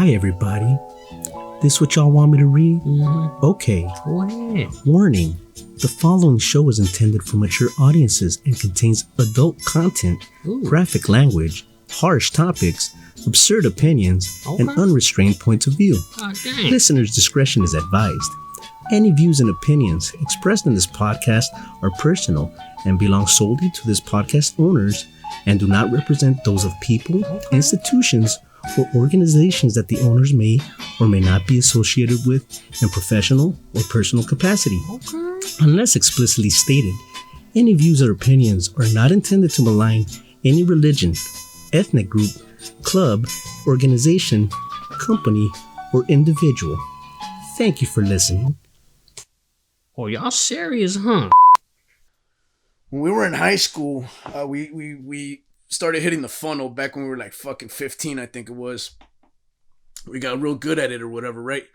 Hi, everybody. This what y'all want me to read? Mm-hmm. Okay. Go ahead. Warning. The following show is intended for mature audiences and contains adult content, graphic language, harsh topics, absurd opinions, and unrestrained points of view. Listeners' discretion is advised. Any views and opinions expressed in this podcast are personal and belong solely to this podcast owners and do not represent those of people, institutions, or organizations that the owners may or may not be associated with in professional or personal capacity. Unless explicitly stated, any views or opinions are not intended to malign any religion, ethnic group, club, organization, company, or individual. Thank you for listening. Oh, y'all serious, huh? When we were in high school, we started hitting the funnel back when we were like fucking 15, I think it was. We got real good at it or whatever, right?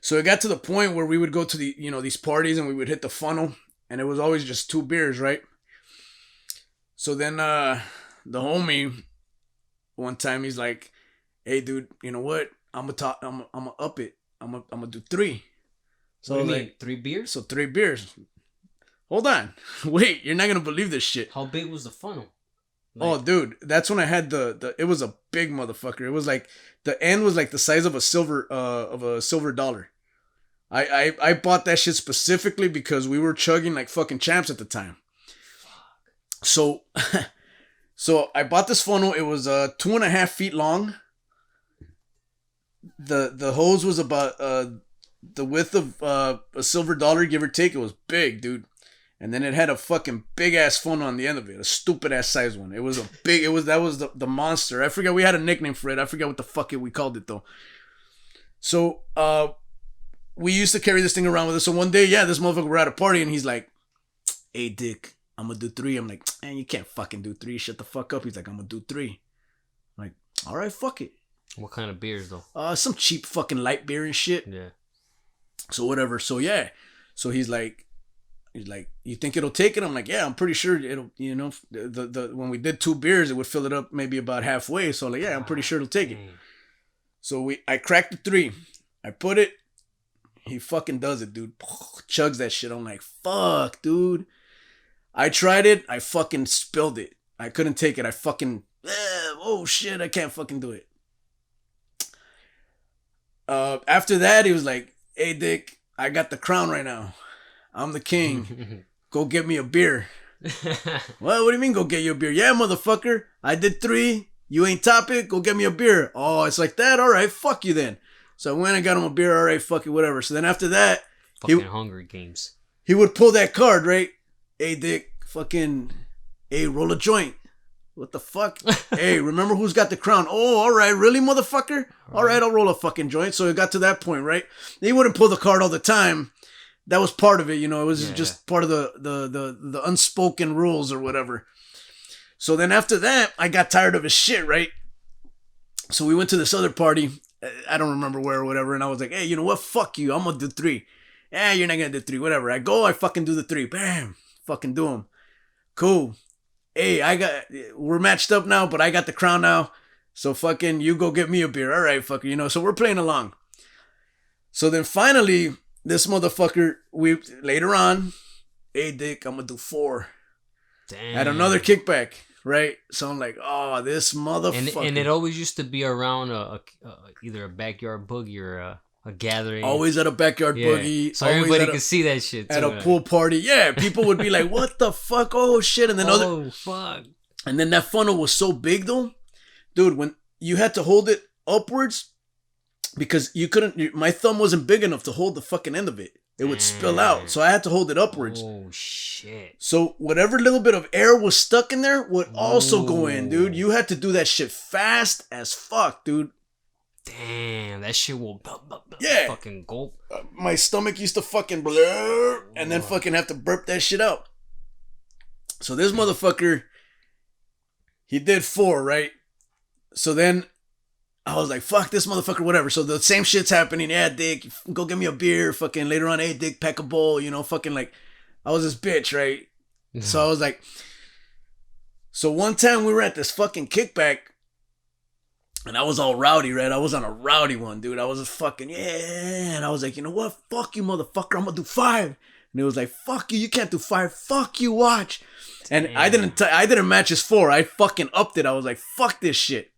So it got to the point where we would go to these parties and we would hit the funnel and it was always just 2 beers, right? So then the homie one time he's like, "Hey dude, you know what? I'm gonna up it. I'm gonna do 3." So what do you like mean, 3 beers? So 3 beers. Hold on. Wait, you're not gonna believe this shit. How big was the funnel? Oh, dude, that's when I had the. It was a big motherfucker. It was like the end was like the size of a silver dollar. I bought that shit specifically because we were chugging like fucking champs at the time. So, so I bought this funnel. It was 2.5 feet long. The hose was about the width of a silver dollar, give or take. It was big, dude. And then it had a fucking big ass funnel on the end of it, a stupid ass size one. It was a big. That was the monster. I forget, we had a nickname for it. I forget what the fuck we called it though. So we used to carry this thing around with us. So one day, this motherfucker, we're at a party and he's like, "Hey Dick, I'm gonna do 3." I'm like, "Man, you can't fucking do 3. Shut the fuck up." He's like, "I'm gonna do 3." I'm like, "All right, fuck it." What kind of beers though? Some cheap fucking light beer and shit. Yeah. So whatever. So yeah. So he's like, "You think it'll take it?" I'm like, "Yeah, I'm pretty sure it'll, the when we did 2 beers, it would fill it up maybe about halfway." So like, yeah, I'm pretty sure it'll take it. So I cracked the 3. I put it. He fucking does it, dude. Chugs that shit. I'm like, fuck, dude. I tried it. I fucking spilled it. I couldn't take it. I fucking, oh shit, I can't fucking do it. After that, he was like, "Hey Dick, I got the crown right now. I'm the king. Go get me a beer." Well, what do you mean go get you a beer? "Yeah, motherfucker. I did 3. You ain't top it. Go get me a beer." "Oh, it's like that? All right, fuck you then." So I went and got him a beer. All right, fuck it, whatever. So then after that, fucking Hunger Games. He would pull that card, right? "Hey Dick, fucking, hey, roll a joint." "What the fuck?" "Hey, remember who's got the crown?" "Oh, all right, really, motherfucker? All right, I'll roll a fucking joint." So it got to that point, right? He wouldn't pull the card all the time. That was part of it, It was just part of the unspoken rules or whatever. So then after that, I got tired of his shit, right? So we went to this other party. I don't remember where or whatever. And I was like, "Hey, you know what? Fuck you. I'm going to do 3. "Yeah, you're not going to do 3. Whatever." I go, I fucking do the 3. Bam. Fucking do them. Cool. "Hey, we're matched up now, but I got the crown now. So fucking you go get me a beer." "All right, fucker." So we're playing along. So then finally, this motherfucker, later on, "Hey Dick, I'm gonna do 4. Damn. At another kickback, right? So I'm like, "Oh, this motherfucker." And it always used to be around either a backyard boogie or a gathering. Always at a backyard boogie. So everybody could see that shit too. At a pool party. Yeah, people would be like, "What the fuck? Oh shit." And then fuck. And then that funnel was so big though. Dude, when you had to hold it upwards because you couldn't, my thumb wasn't big enough to hold the fucking end of it. It would spill out. So I had to hold it upwards. Oh shit. So whatever little bit of air was stuck in there would also go in, dude. You had to do that shit fast as fuck, dude. Damn, that shit will fucking gulp. My stomach used to fucking blur and then fucking have to burp that shit out. So this motherfucker, he did 4, right? So then I was like, fuck this motherfucker, whatever. So the same shit's happening. "Yeah, Dick, go get me a beer." Fucking later on, "Hey, Dick, pack a bowl." Fucking like, I was this bitch, right? So I was like, so one time we were at this fucking kickback And I was all rowdy, right? I was on a rowdy one, dude. I was just fucking, yeah. And I was like, you know what? Fuck you, motherfucker. I'm gonna do 5. And it was like, fuck you. You can't do 5. Fuck you, watch. And I didn't match his 4. I fucking upped it. I was like, fuck this shit.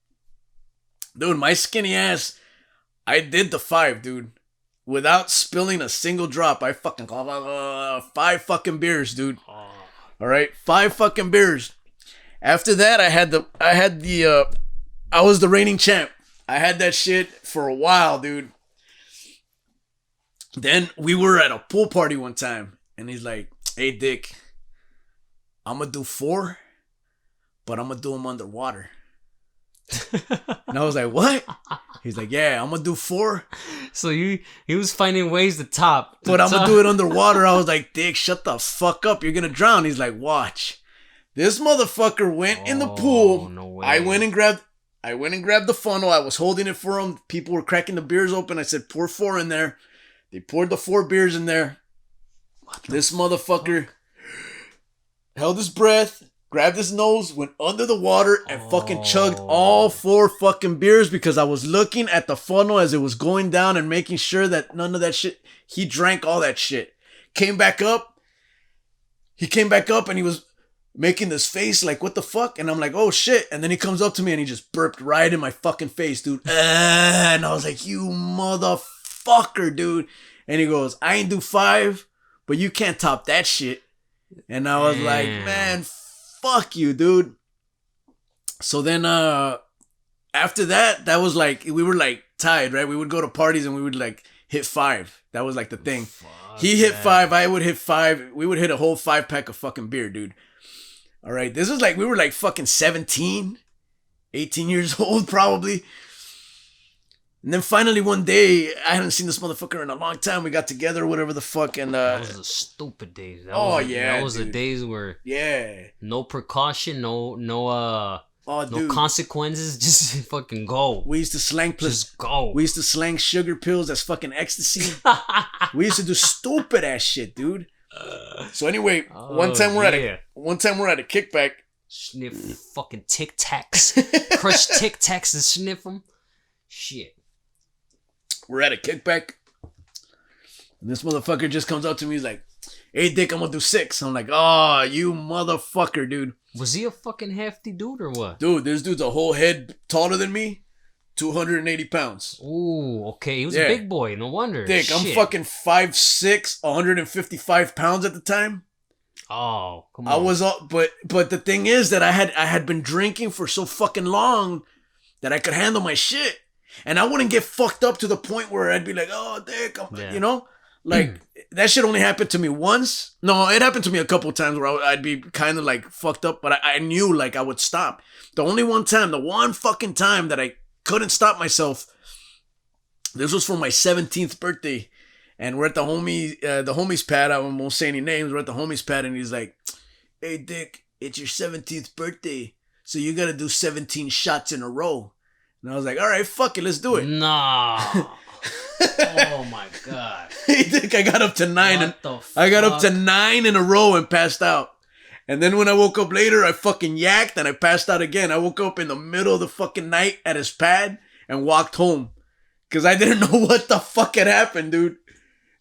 Dude, my skinny ass, I did the 5, dude. Without spilling a single drop. I fucking 5 fucking beers, dude. All right, 5 fucking beers. After that, I was the reigning champ. I had that shit for a while, dude. Then we were at a pool party one time, and he's like, hey, Dick, I'm gonna do 4, but I'm gonna do them underwater. And I was like, what? He's like, yeah, I'm gonna do 4. So he was finding ways to top. But I'm gonna do it underwater. I was like, Dick, shut the fuck up. You're gonna drown. He's like, watch. This motherfucker went in the pool. No way. I went and grabbed the funnel. I was holding it for him. People were cracking the beers open. I said, pour 4 in there. They poured the 4 beers in there. This motherfucker held his breath, grabbed his nose, went under the water, and fucking chugged all 4 fucking beers because I was looking at the funnel as it was going down and making sure that none of that shit, he drank all that shit. Came back up. He came back up and he was making this face like, what the fuck? And I'm like, oh shit. And then he comes up to me and he just burped right in my fucking face, dude. And I was like, you motherfucker, dude. And he goes, I ain't do 5, but you can't top that shit. And I was like, man, fuck you, dude. So then after that was like, we were like tied, right? We would go to parties and we would like hit 5. That was like the thing. He hit 5, I would hit 5. We would hit a whole 5-pack of fucking beer, dude. All right, this was like, we were like fucking 17, 18 years old probably. And then finally one day, I hadn't seen this motherfucker in a long time. We got together, whatever the fuck, and that was the stupid days. That was the days where no precaution, no consequences, just fucking go. We used to slang just go. We used to slang sugar pills as fucking ecstasy. We used to do stupid ass shit, dude. So anyway, one time we're at a kickback. Sniff fucking Tic Tacs, crush Tic Tacs and sniff them. Shit. We're at a kickback, and this motherfucker just comes up to me. He's like, "Hey, Dick, I'm gonna do 6." I'm like, "Oh, you motherfucker, dude." Was he a fucking hefty dude or what? Dude, this dude's a whole head taller than me, 280 pounds. Ooh, okay, he was a big boy. No wonder. Dick, I'm fucking 5'6", 155 pounds at the time. Oh, come on. I was all, but the thing is that I had been drinking for so fucking long that I could handle my shit. And I wouldn't get fucked up to the point where I'd be like, oh, Dick, you know? Like, that shit only happened to me once. No, it happened to me a couple times where I'd be kind of like fucked up, but I knew like I would stop. The one fucking time that I couldn't stop myself, this was for my 17th birthday. And we're at the homie's pad. I won't say any names. We're at the homie's pad and he's like, hey, Dick, it's your 17th birthday. So you got to do 17 shots in a row. And I was like, all right, fuck it, let's do it. Nah. Oh my god. Hey, Dick, I got up to 9. I got up to 9 in a row and passed out. And then when I woke up later, I fucking yacked and I passed out again. I woke up in the middle of the fucking night at his pad and walked home. Because I didn't know what the fuck had happened, dude.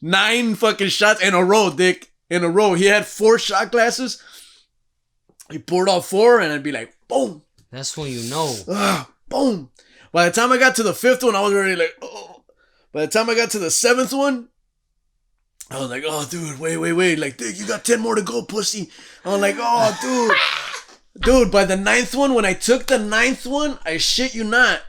9 fucking shots in a row, Dick. In a row. He had 4 shot glasses. He poured all 4 and I'd be like, boom. That's when you know. Boom. By the time I got to the 5th one, I was already like, oh. By the time I got to the 7th one, I was like, oh, dude, wait. Like, dude, you got 10 more to go, pussy. I was like, oh, dude. Dude, by the 9th one, when I took the 9th one, I shit you not,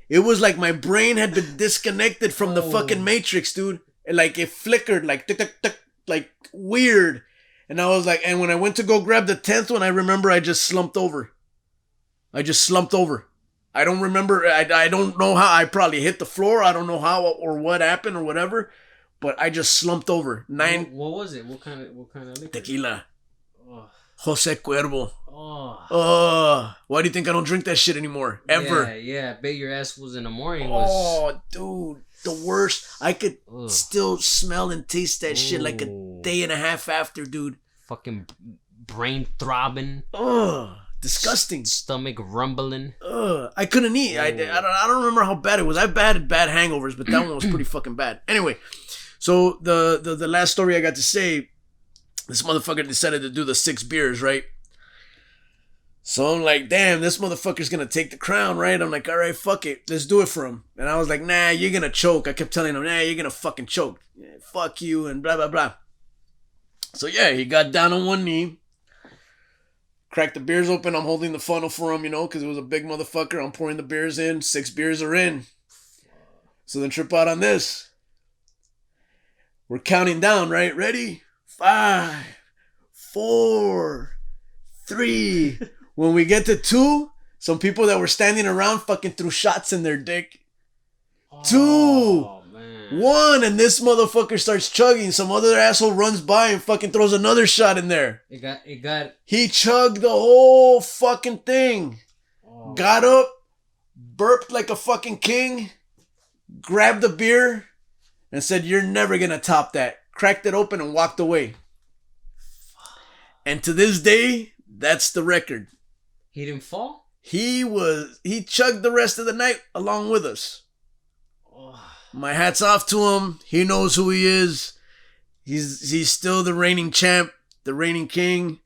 it was like my brain had been disconnected from the fucking Matrix, dude. Like, it flickered, like, tick, tick, tick, like, weird. And I was like, and when I went to go grab the 10th one, I remember I just slumped over. I don't remember. I don't know how. I probably hit the floor. I don't know how or what happened or whatever. But I just slumped over. 9. What was it? What kind of liquor? Tequila. Oh. Jose Cuervo. Oh. Why do you think I don't drink that shit anymore? Ever. Yeah. I bet your ass was in the morning. Oh, dude. The worst. I could still smell and taste that shit like a day and a half after, dude. Fucking brain throbbing. disgusting. Stomach rumbling. I couldn't eat. I don't remember how bad it was. I've had bad hangovers, but that one was pretty fucking bad. Anyway, so the last story I got to say, this motherfucker decided to do the 6 beers, right? So I'm like, damn, this motherfucker's gonna take the crown, right? I'm like, all right, fuck it, let's do it for him. And I was like, nah, you're gonna choke. I kept telling him, nah, you're gonna fucking choke. Yeah, fuck you, and blah, blah, blah. So yeah, he got down on one knee, cracked the beers open. I'm holding the funnel for him, because it was a big motherfucker. I'm pouring the beers in. 6 beers are in. So then trip out on this. We're counting down, right? Ready? 5, 4, 3. When we get to 2, some people that were standing around fucking threw shots in their dick. 2, 1, and this motherfucker starts chugging. Some other asshole runs by and fucking throws another shot in there. It got. He chugged the whole fucking thing. Got up, burped like a fucking king, grabbed the beer, and said, "You're never gonna top that." Cracked it open and walked away. And to this day, that's the record. He didn't fall? He chugged the rest of the night along with us. My hat's off to him. He knows who he is. He's still the reigning champ, the reigning king.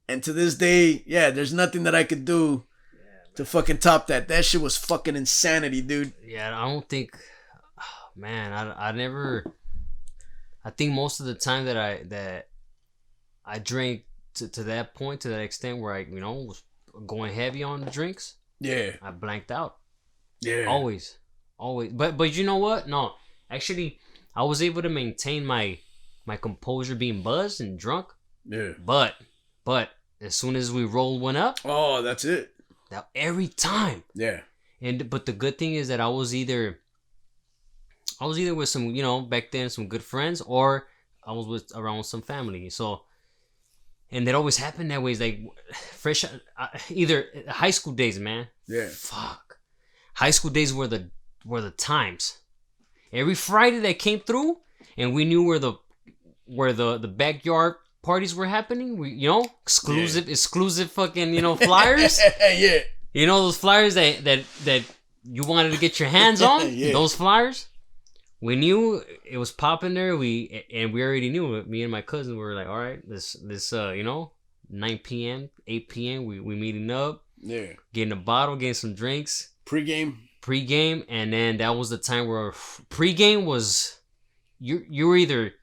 And to this day, yeah, there's nothing that I could do to fucking top that. That shit was fucking insanity, dude. Yeah, I don't think, man, I never, I think most of the time that I drank to that point, to that extent where I, was going heavy on the drinks. Yeah. I blanked out. Yeah. Always. But you know what? No, actually, I was able to maintain my composure being buzzed and drunk. Yeah. But as soon as we rolled one up. Oh, that's it. That every time. Yeah. But the good thing is that I was either with some, back then some good friends, or I was around some family. So, and that always happened that way. It's like fresh, either high school days, man. Yeah. Fuck. High school days were the times. Every Friday that came through, and we knew where the backyard parties were happening. We, exclusive fucking, flyers. Yeah. Those flyers that you wanted to get your hands on. Yeah. Those flyers. We knew it was popping there. We already knew it. Me and my cousin were like, all right, this 9 p.m., 8 p.m. We meeting up. Yeah. Getting a bottle, getting some drinks. Pre-game, and then that was the time where pre-game was you were either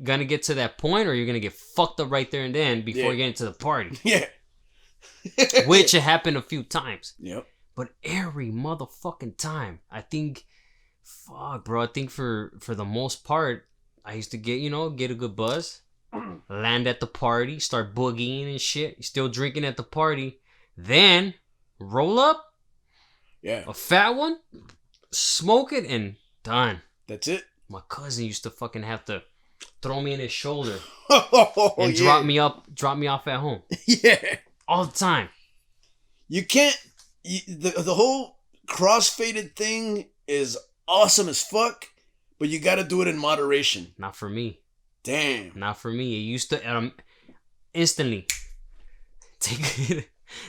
gonna get to that point or you're gonna get fucked up right there and then before you get into the party. Yeah. Which it happened a few times. Yep. But every motherfucking time, I think, fuck, bro, I think for the most part, I used to get a good buzz, land at the party, start boogieing and shit, still drinking at the party, then roll up. Yeah. A fat one, smoke it, and done. That's it. My cousin used to fucking have to throw me in his shoulder and drop me off at home. Yeah. All the time. You can't, the whole crossfaded thing is awesome as fuck, but you gotta do it in moderation. Not for me. Damn. Not for me. It used to, instantly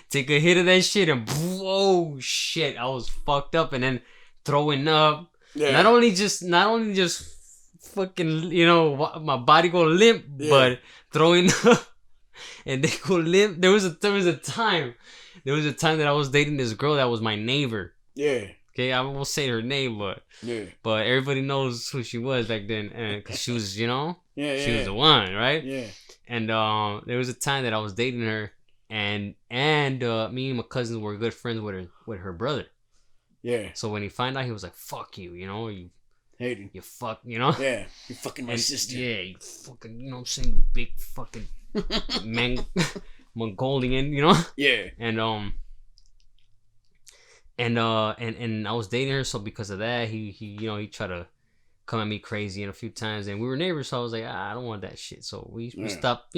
take a hit of that shit and whoa, shit, I was fucked up, and then throwing up. Yeah. Not only just fucking, my body go limp, but throwing up and they go limp. There was a time that I was dating this girl that was my neighbor. Yeah. Okay, I won't say her name, but everybody knows who she was back then, and cause she was, she was the one, right? Yeah. And there was a time that I was dating her. And me and my cousins were good friends with her brother. Yeah. So when he found out, he was like, "Fuck you, you hate him. You fuck, Yeah, you fucking my sister. Yeah, you fucking, what I'm saying, big fucking Mongolian, Yeah. And I was dating her, so because of that, he tried to come at me crazy a few times, and we were neighbors, so I was like, I don't want that shit. So we stopped,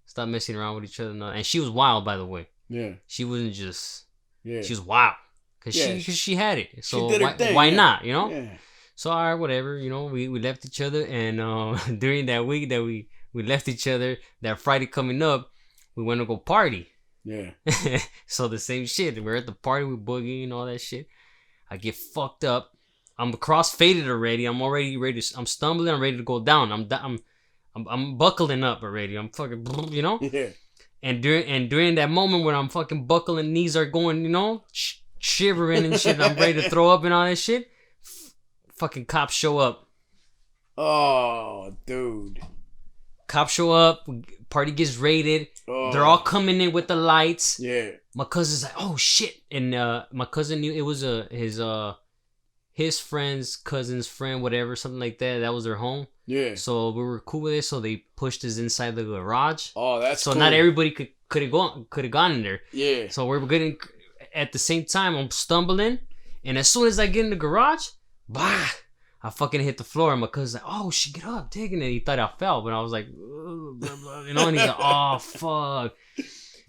Stop messing around with each other. And she was wild, by the way. Yeah. She wasn't just... Yeah. She was wild. Because she had it. So why not, Yeah. So, all right, whatever. We left each other. And during that week that we left each other, that Friday coming up, we went to go party. Yeah. So the same shit. We're at the party, we boogie and all that shit. I get fucked up. I'm cross-faded already. I'm already ready to, I'm stumbling. I'm ready to go down. I'm buckling up already. I'm fucking, you know? Yeah. And during that moment when I'm fucking buckling, knees are going, you know, shivering and shit. I'm ready to throw up and all that shit. Fucking cops show up. Oh, dude. Cops show up. Party gets raided. Oh. They're all coming in with the lights. Yeah. My cousin's like, oh shit, and my cousin knew it was his friend's cousin's friend, whatever, something like that. That was their home. Yeah. So we were cool with it. So they pushed us inside the garage. Oh, that's so cool. not everybody could have gone in there. Yeah. So we were getting at the same time. I'm stumbling, and as soon as I get in the garage, bah, I fucking hit the floor. And my cousin's like, oh shit, get up, digging it. He thought I fell, but I was like, blah, blah, you know, and he's like, oh fuck.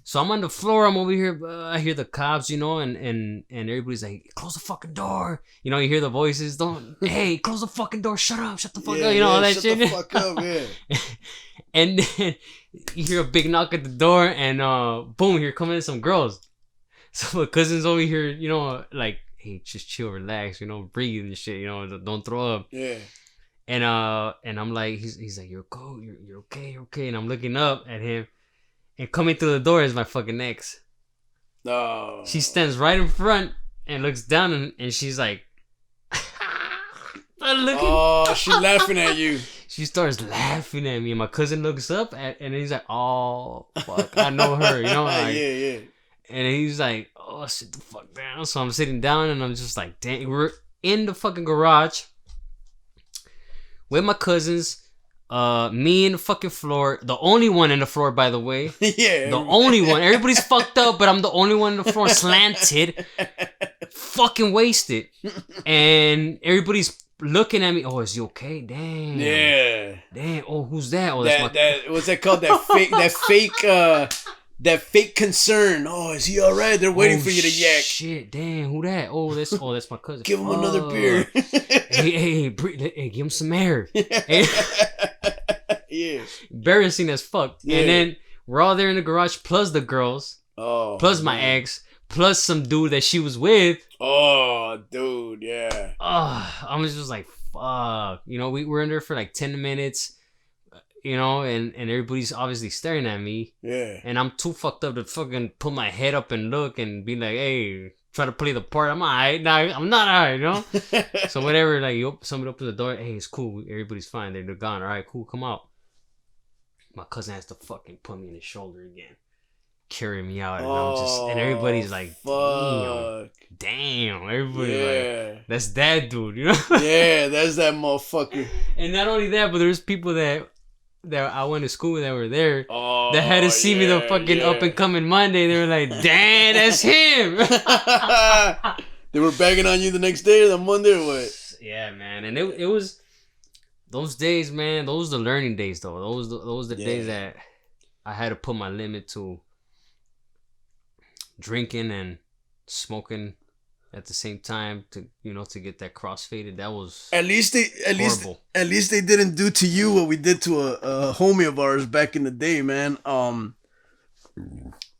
So I'm on the floor. I'm over here. I hear the cops, you know, and everybody's like, "Close the fucking door." You know, you hear the voices. Hey, close the fucking door. Shut up. Shut the fuck up. You know all that shut shit. Shut the fuck up, yeah. And then you hear a big knock at the door, and boom, here come in some girls. So my cousin's over here, you know, like, hey, just chill, relax, you know, breathe and shit, you know, don't throw up. Yeah. And I'm like, he's like, you're cool, you're okay, you're okay. And I'm looking up at him. And coming through the door is my fucking ex. No. She stands right in front and looks down and she's like, looking. Oh, she's laughing at you. She starts laughing at me. And my cousin looks up and he's like, oh, fuck, I know her. You know, like, yeah. And he's like, oh, sit the fuck down. So I'm sitting down and I'm just like, dang, we're in the fucking garage with my cousins. Me in the fucking floor. The only one in the floor, by the way. Yeah. The only one. Everybody's fucked up, but I'm the only one in the floor, slanted, fucking wasted. And everybody's looking at me. Oh, is he okay? Damn. Yeah. Damn. Oh, who's that? Oh, that's my... what's that called? That fake concern. Oh, is he all right? They're waiting for you to yak. Shit, damn, who that? Oh, that's my cousin. Give him another beer. hey, give him some air. Hey. Yeah. Embarrassing as fuck. Yeah. And then we're all there in the garage, plus the girls, plus my ex, plus some dude that she was with. Oh, dude, yeah. I was just like, fuck. You know, we were in there for like 10 minutes. You know, and everybody's obviously staring at me. Yeah. And I'm too fucked up to fucking put my head up and look and be like, hey, try to play the part. I'm alright. Nah, I'm not alright, you know? So whatever, like, somebody opens the door. Hey, it's cool. Everybody's fine. They're gone. Alright, cool. Come out. My cousin has to fucking put me in his shoulder again. Carry me out. And I'm just, and everybody's like, damn. Everybody's like, that's that dude, you know? Yeah, that's that motherfucker. And not only that, but there's people that I went to school with that were there that had to see me the fucking up and coming Monday. They were like, damn, that's him. They were bagging on you the next day or the Monday or what? Yeah, man. And it was those days, man. Those were the learning days, though. Those the days that I had to put my limit to drinking and smoking at the same time to get that crossfaded. That was at least they didn't do to you what we did to a homie of ours back in the day, man.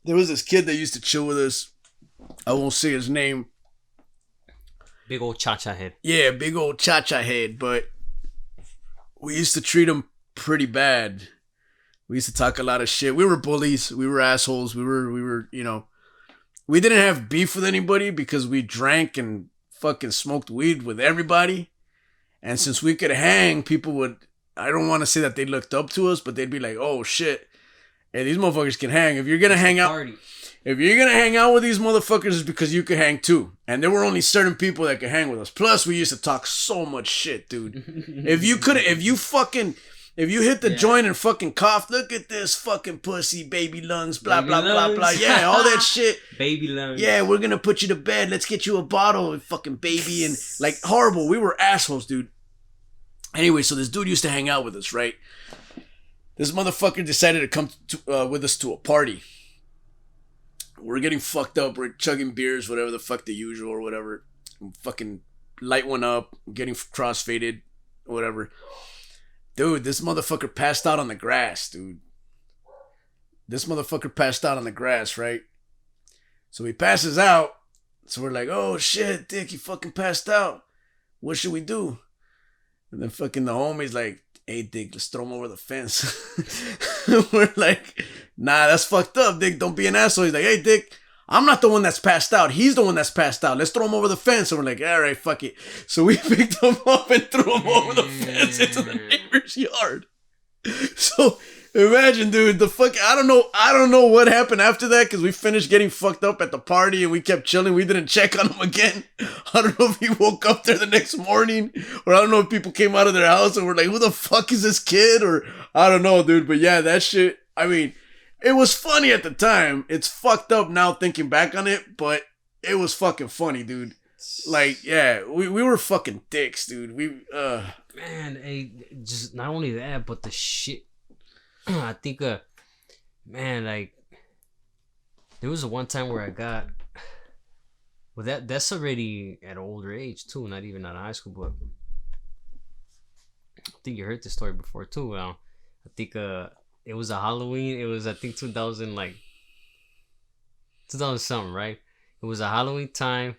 There was this kid that used to chill with us. I won't say his name. Big old cha-cha head. Yeah, big old cha-cha head, but we used to treat him pretty bad. We used to talk a lot of shit. We were bullies. We were assholes. We were, you know. We didn't have beef with anybody because we drank and fucking smoked weed with everybody. And since we could hang, people would, I don't want to say that they looked up to us, but they'd be like, oh shit. Hey, these motherfuckers can hang. If you're going to hang out, if you're going to hang out with these motherfuckers, it's because you could hang too. And there were only certain people that could hang with us. Plus, we used to talk so much shit, dude. If you hit the joint and fucking cough, look at this fucking pussy, baby lungs, blah, blah, blah, blah. Yeah, all that shit. Baby lungs. Yeah, we're going to put you to bed. Let's get you a bottle of fucking baby. And like, horrible. We were assholes, dude. Anyway, so this dude used to hang out with us, right? This motherfucker decided to come with us to a party. We're getting fucked up. We're chugging beers, whatever the fuck the usual or whatever. Fucking light one up. Getting crossfaded, whatever. Dude, this motherfucker passed out on the grass, dude. This motherfucker passed out on the grass, right? So he passes out. So we're like, oh shit, Dick, he fucking passed out. What should we do? And then fucking the homie's like, hey, Dick, let's throw him over the fence. We're like, nah, that's fucked up, Dick. Don't be an asshole. He's like, hey, Dick, I'm not the one that's passed out. He's the one that's passed out. Let's throw him over the fence. And we're like, all right, fuck it. So we picked him up and threw him over the fence into the neighbor's yard. So imagine, dude, the fuck, I don't know what happened after that, because we finished getting fucked up at the party and we kept chilling. We didn't check on him again. I don't know if he woke up there the next morning, or I don't know if people came out of their house and were like, who the fuck is this kid? Or I don't know, dude. But yeah, that shit, I mean, it was funny at the time. It's fucked up now thinking back on it, but it was fucking funny, dude. Like, yeah, we were fucking dicks, dude. Man, hey, just not only that, but the shit. I think, man, like, there was a one time where I got, well, that's already at an older age too, not even out of high school, but I think you heard this story before too. I think, it was a Halloween. It was, I think, 2000 something, right? It was a Halloween time.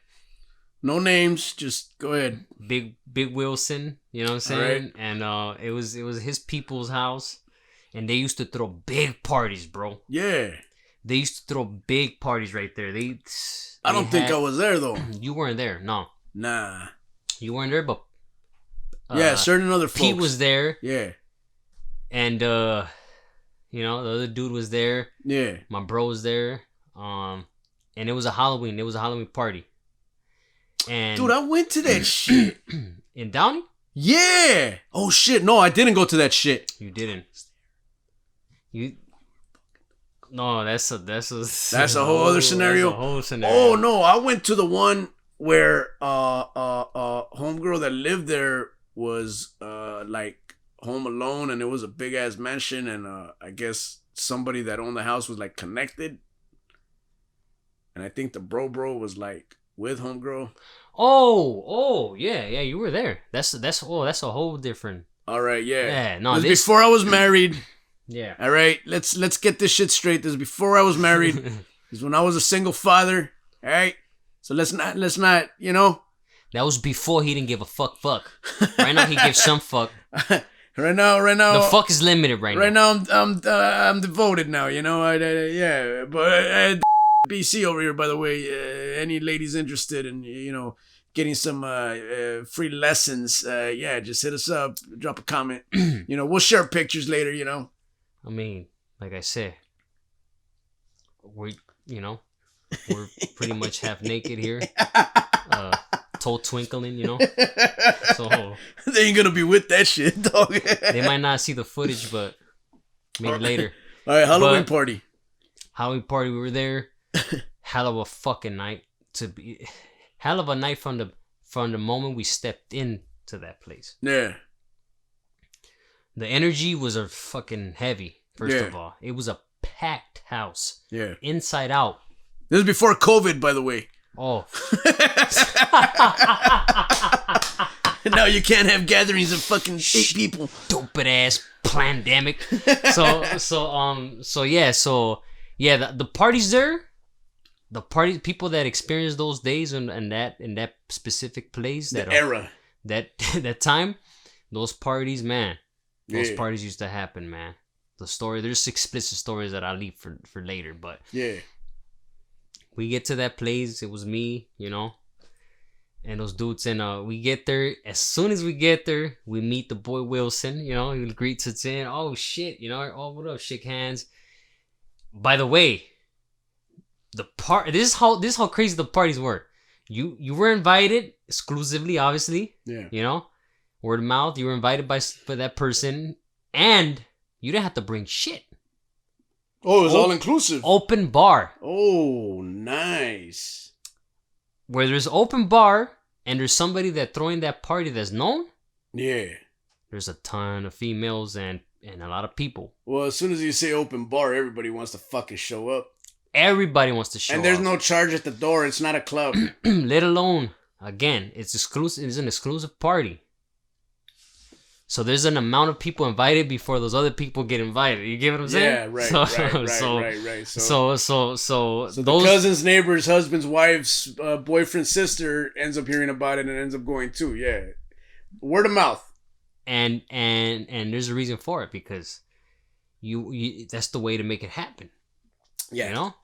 No names, just go ahead. Big Wilson, you know what I'm saying? Right. And it was his people's house, and they used to throw big parties, bro. Yeah. They used to throw big parties right there. I don't think I was there though. You weren't there, no. Nah. You weren't there, but yeah, certain other folks. Pete was there. Yeah. And you know, the other dude was there. Yeah. My bro was there. And it was a Halloween. It was a Halloween party. And dude, I went to that shit. In Downey? Yeah. Oh shit. No, I didn't go to that shit. You didn't. No, that's a whole other scenario. Oh no, I went to the one where homegirl that lived there was like home alone, and it was a big ass mansion, and I guess somebody that owned the house was like connected, and I think the bro was like with homegirl. Oh yeah, you were there. That's a whole different. All right, yeah. Yeah, no, this before I was married. Yeah. All right, let's get this shit straight. This is before I was married. This is when I was a single father. All right, so let's not, you know. That was before he didn't give a fuck. Right now he gives some fuck. Right now. The fuck is limited right now. Right now I'm devoted now. You know, yeah. But BC over here, by the way. Any ladies interested in, you know, getting some free lessons? Yeah, just hit us up. Drop a comment. You know, we'll share pictures later. You know. I mean, like I said, we're pretty much half naked here, toe twinkling, you know. So they ain't gonna be with that shit, dog. They might not see the footage, but maybe later. All right, Halloween party. We were there. Hell of a fucking night hell of a night from the moment we stepped into that place. Yeah. The energy was a fucking heavy, first of all. It was a packed house. Yeah. Inside out. This is before COVID, by the way. Oh. Now you can't have gatherings of fucking 8 people. Stupid ass pandemic. So yeah, the parties there, people that experienced those days and that specific place, that era, that time, those parties, man. Those parties used to happen, man. There's explicit stories that I'll leave for later, but yeah. We get to that place, it was me, you know, and those dudes, and we get there. As soon as we get there, we meet the boy Wilson, you know, he greets us in. Oh shit, you know, oh what up, shake hands. By the way, this is how crazy the parties were. You were invited exclusively, obviously. Yeah. You know? Word of mouth, you were invited by that person, and you didn't have to bring shit. Oh, it was all inclusive. Open bar. Oh, nice. Where there's open bar, and there's somebody that throwing that party that's known. Yeah. There's a ton of females and a lot of people. Well, as soon as you say open bar, everybody wants to fucking show up. Everybody wants to show up. And there's no charge at the door. It's not a club. Let alone, again, it's exclusive. It's an exclusive party. So there's an amount of people invited before those other people get invited. You get what I'm saying? Yeah, right, so, right. So those the those cousin's, neighbor's, husband's, wife's, boyfriend's sister ends up hearing about it and ends up going too. Yeah, word of mouth. And there's a reason for it, because you that's the way to make it happen. Yeah, you know.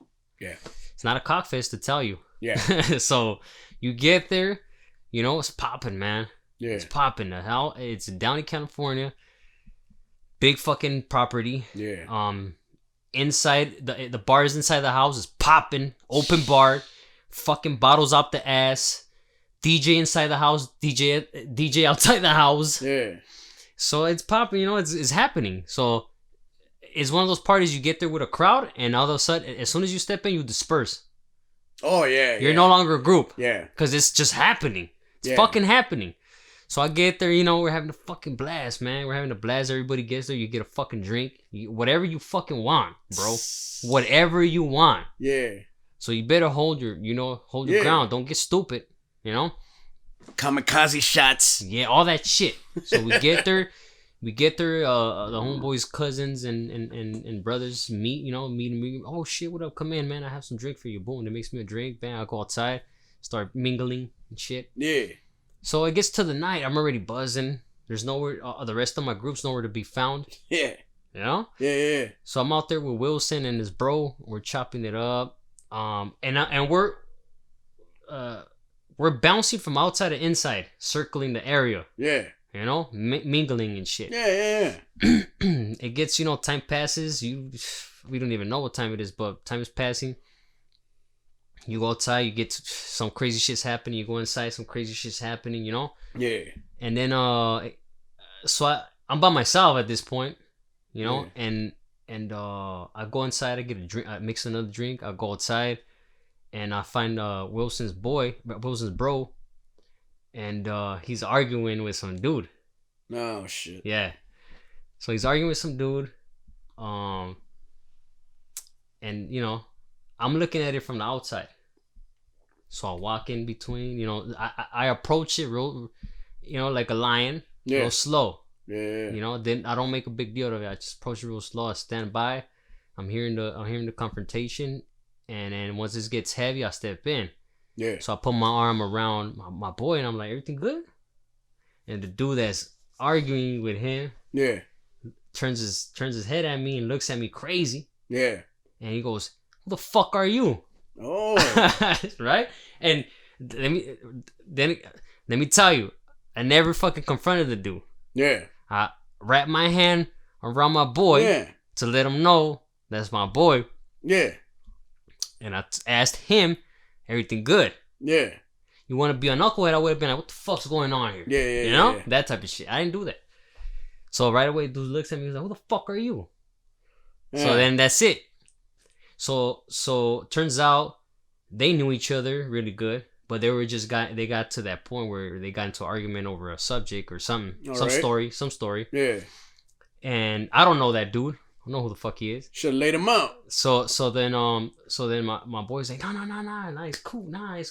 Yeah, it's not a cockfist to tell you. Yeah. So you get there, you know, it's popping, man. Yeah, it's popping. The hell, it's in Downey, California. Big fucking property. Yeah. Inside the bars inside the house is popping. Open bar, fucking bottles up the ass. DJ inside the house. DJ outside the house. Yeah. So it's popping. You know, it's happening. So it's one of those parties you get there with a crowd, and all of a sudden, as soon as you step in, you disperse. Oh yeah. You're no longer a group. Yeah. Because it's just happening. It's fucking happening. So I get there, you know, we're having a fucking blast, man. We're having a blast. Everybody gets there. You get a fucking drink. Whatever you fucking want, bro. Whatever you want. Yeah. So you better hold your ground. Don't get stupid, you know? Kamikaze shots. Yeah, all that shit. So we get there. The homeboys' cousins and brothers meet. Oh shit, what up? Come in, man. I have some drink for you. Boom. They makes me a drink. Bam. I go outside, start mingling and shit. Yeah. So it gets to the night. I'm already buzzing. There's nowhere. The rest of my group's nowhere to be found. Yeah. You know. Yeah. So I'm out there with Wilson and his bro. We're chopping it up. And we're bouncing from outside to inside, circling the area. Yeah. You know, mingling and shit. Yeah. It gets, time passes. We don't even know what time it is, but time is passing. You go outside, you get some crazy shit's happening. You go inside, some crazy shit's happening. You know. Yeah. And then so I'm by myself at this point. You know, and I go inside. I get a drink. I mix another drink. I go outside, and I find Wilson's bro. And he's arguing with some dude. Oh shit. Yeah. So he's arguing with some dude. And I'm looking at it from the outside. So I walk in between, I approach it real, like a lion, real slow. Yeah. Then I don't make a big deal of it. I just approach it real slow. I stand by. I'm hearing the confrontation, and then once this gets heavy, I step in. Yeah. So I put my arm around my boy, and I'm like, everything good? And the dude that's arguing with him, turns his head at me and looks at me crazy. Yeah. And he goes, "Who the fuck are you?" Oh. Right? And let me tell you, I never fucking confronted the dude. Yeah. I wrapped my hand around my boy to let him know that's my boy. Yeah. And I asked him, everything good? Yeah. You want to be a knucklehead? I would have been like, what the fuck's going on here? Yeah. You know? That type of shit. I didn't do that. So right away, dude looks at me and he's like, who the fuck are you? Yeah. So then that's it. So turns out they knew each other really good, but they got to that point where they got into an argument over a subject or something. Some story. Yeah. And I don't know that dude. I don't know who the fuck he is. Should have laid him out. So then my boy's like, no, it's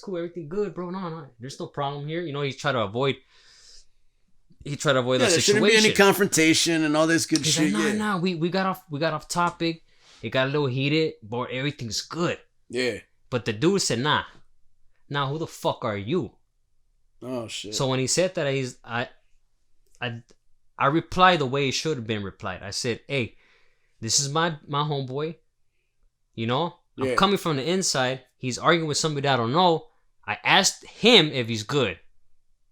cool. Everything good, bro. No. There's no problem here. He tried to avoid the situation. There shouldn't be any confrontation and all this good He's shit. Like, nah, we got off topic. It got a little heated, but everything's good. Yeah. But the dude said, nah, who the fuck are you? Oh shit. So when he said that, I replied the way it should have been replied. I said, hey, this is my homeboy. I'm coming from the inside. He's arguing with somebody I don't know. I asked him if he's good.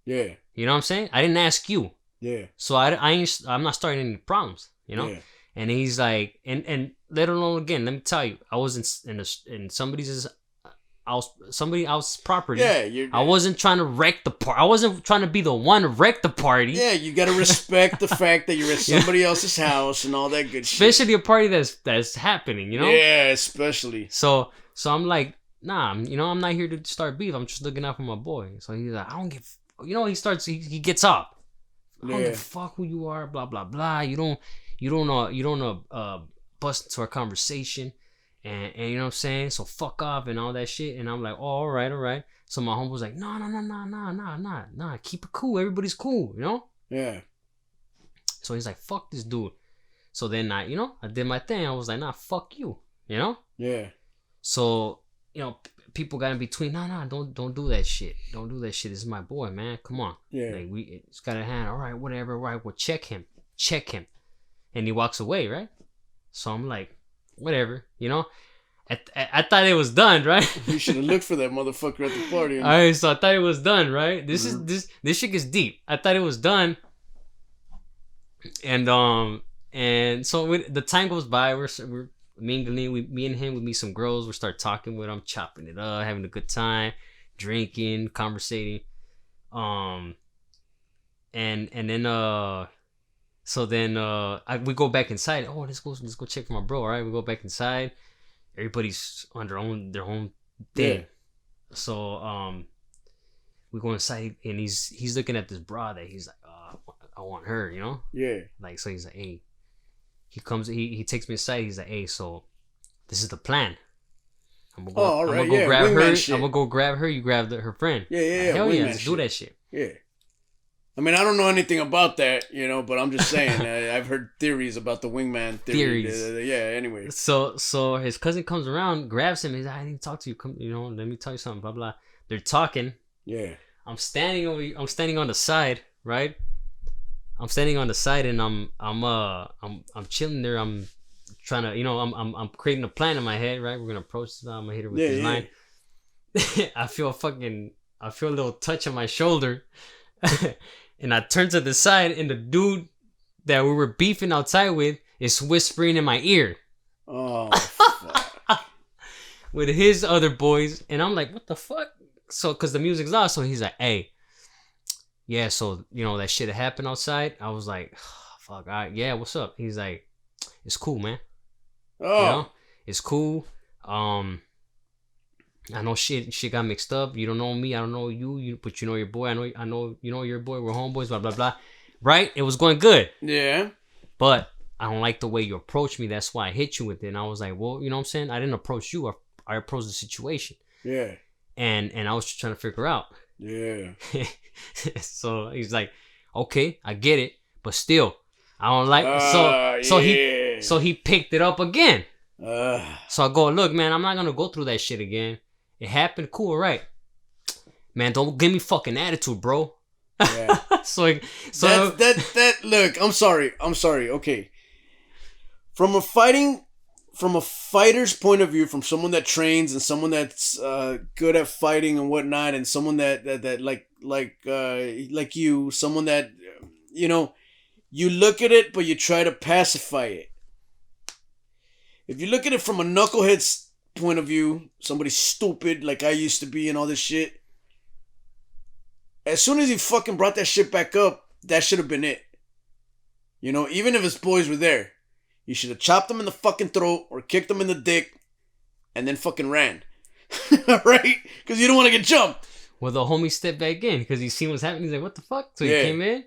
Yeah. You know what I'm saying? I didn't ask you. Yeah. So I'm not starting any problems. Yeah. And he's like, and let alone again. Let me tell you, I was in somebody's else's property. Yeah. I wasn't trying to wreck the party. I wasn't trying to be the one to wreck the party. Yeah, you gotta respect the fact that you're at somebody else's house and all that good shit. Especially a party that's happening, Yeah, especially. So I'm like, nah, I'm not here to start beef. I'm just looking out for my boy. So he's like, I don't give. He gets up. I don't give a fuck who you are. Blah blah blah. You don't bust into our conversation. And you know what I'm saying? So fuck off and all that shit. And I'm like, oh, all right. So my homie was like, no, keep it cool. Everybody's cool, Yeah. So he's like, fuck this dude. So then I did my thing. I was like, nah, fuck you. Yeah. So, people got in between. Nah, don't do that shit. Don't do that shit. This is my boy, man. Come on. Yeah. Like, it's got a hand. All right, whatever. All right, well, check him. And he walks away, right? So I'm like, whatever, I thought it was done, right? You should have looked for that motherfucker at the party. All right, so I thought it was done, right? This shit gets deep. I thought it was done. And so the time goes by. We're mingling. Me and him, we meet some girls. We start talking with them, chopping it up, having a good time, drinking, conversating. And then so then we go back inside. Oh, let's go check for my bro. All right, we go back inside. Everybody's on their own thing. Yeah. So we go inside and he's looking at this bra that he's like, I want her, Yeah. Like, so he's like, hey, he takes me aside. He's like, hey, so this is the plan. I'm gonna go grab her. I'm gonna go grab her. You grab her friend. Yeah. Hell yeah, let's do that shit. Yeah. I mean, I don't know anything about that, but I'm just saying. I've heard theories about the wingman theory. Yeah, anyway. So his cousin comes around, grabs him. He's like, I need to talk to you. Come, let me tell you something. Blah blah. They're talking. Yeah. I'm standing on the side, right? I'm standing on the side and I'm chilling there. I'm trying to, I'm creating a plan in my head, right? We're gonna approach this. I'm gonna hit her with this line. I feel a little touch on my shoulder. And I turn to the side, and the dude that we were beefing outside with is whispering in my ear. Oh, fuck. With his other boys. And I'm like, what the fuck? So, because the music's loud. So he's like, hey, yeah, so, that shit happened outside. I was like, oh, fuck, all right, yeah, what's up? He's like, it's cool, man. Oh. It's cool. I know shit got mixed up. You don't know me. I don't know you. But you know your boy. I know your boy. We're homeboys. Blah blah blah. Right? It was going good. Yeah. But I don't like the way you approached me. That's why I hit you with it. And I was like, well, you know what I'm saying? I didn't approach you. I approached the situation. Yeah. And I was just trying to figure out. Yeah. So he's like, okay, I get it, but still, I don't like. So he picked it up again. So I go, look, man, I'm not gonna go through that shit again. It happened, cool, right? Man, don't give me fucking attitude, bro. Yeah. so look, I'm sorry. Okay. From a fighter's point of view, from someone that trains and someone that's good at fighting and whatnot, and someone that like you, someone that you look at it but you try to pacify it. If you look at it from a knucklehead's point of view, somebody stupid like I used to be and all this shit, as soon as he fucking brought that shit back up, that should have been it. Even if his boys were there, you should have chopped him in the fucking throat or kicked him in the dick and then fucking ran. Right? Because you don't want to get jumped. Well, the homie stepped back in because he seen what's happening. He's like, what the fuck? So he came in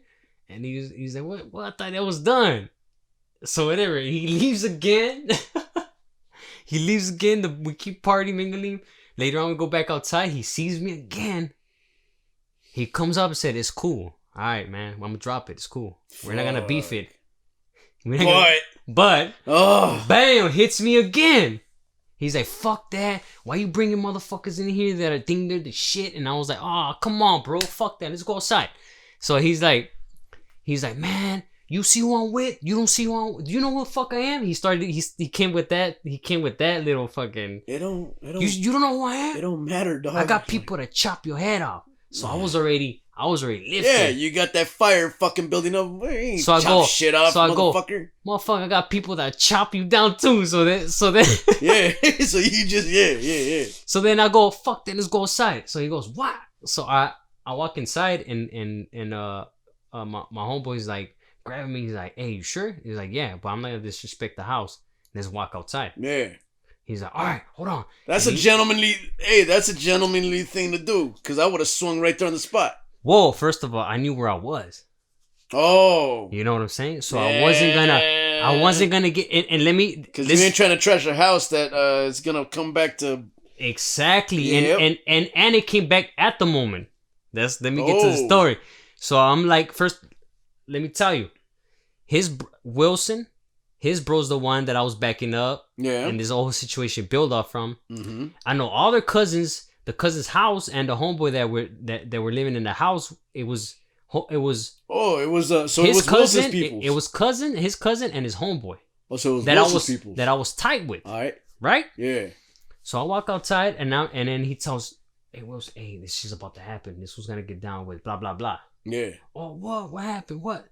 and he's like, what? Well, I thought that was done. So whatever. He leaves again. We keep party mingling. Later on, we go back outside. He sees me again. He comes up and said, it's cool. All right, man. I'm going to drop it. It's cool. We're not going to beef it. But, bam, hits me again. He's like, fuck that. Why you bringing motherfuckers in here that think they're the shit? And I was like, oh, come on, bro. Fuck that. Let's go outside. So he's like, man, you see who I'm with? You don't see who I'm with? Do you know who the fuck I am? He came with that little fucking. You don't know who I am? It don't matter, dog. I got people to chop your head off. So I was already lifted. Yeah, you got that fire fucking building up. So I go, shit off, motherfucker. Motherfucker, I got people that chop you down too. So then yeah. So you just yeah. So then I go, fuck that, let's go outside. So he goes, what? So I walk inside and my homeboy's like grabbing me. He's like, hey, you sure? He's like, yeah, but I'm not gonna disrespect the house. Let's walk outside. Yeah. He's like, all right, hold on. That's a gentlemanly thing to do. Because I would have swung right there on the spot. Whoa, first of all, I knew where I was. Oh. You know what I'm saying? So I wasn't gonna get and let me. Because you ain't trying to trash a house that is gonna come back to. Exactly. Yep. And it came back at the moment. Let me get to the story. So I'm like, first, let me tell you. Wilson, his bro's the one that I was backing up. Yeah. And this whole situation built off from. Mm-hmm. I know all their cousins, the cousin's house, and the homeboy that were living in the house. It was Oh, it was so his it was cousin. Wilson's people. It was his cousin, and his homeboy. Oh, so it was that Wilson's I was people. that I was tight with. All right. Right. Yeah. So I walk outside, and then he tells, "Hey, Wilson, hey, this is about to happen. This was gonna get down with blah blah blah." Yeah. Oh, what? What happened? What?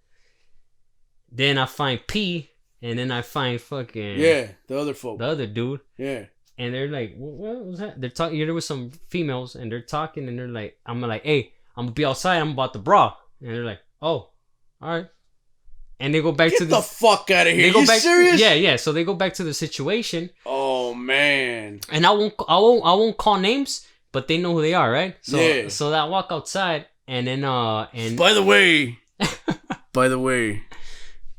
Then I find P, and then I find fucking the other folk. the other dude. Yeah. And they're like, what was that? They're talking. There was some females, and they're talking, and they're like, I'm like, hey, I'm gonna be outside. I'm about to bra, and they're like, oh, all right. And they go back Get to the fuck out of here. They go You back, serious? Yeah. So they go back to the situation. Oh man. And I won't call names, but they know who they are, right? So Yeah. so I walk outside, and then and By the way,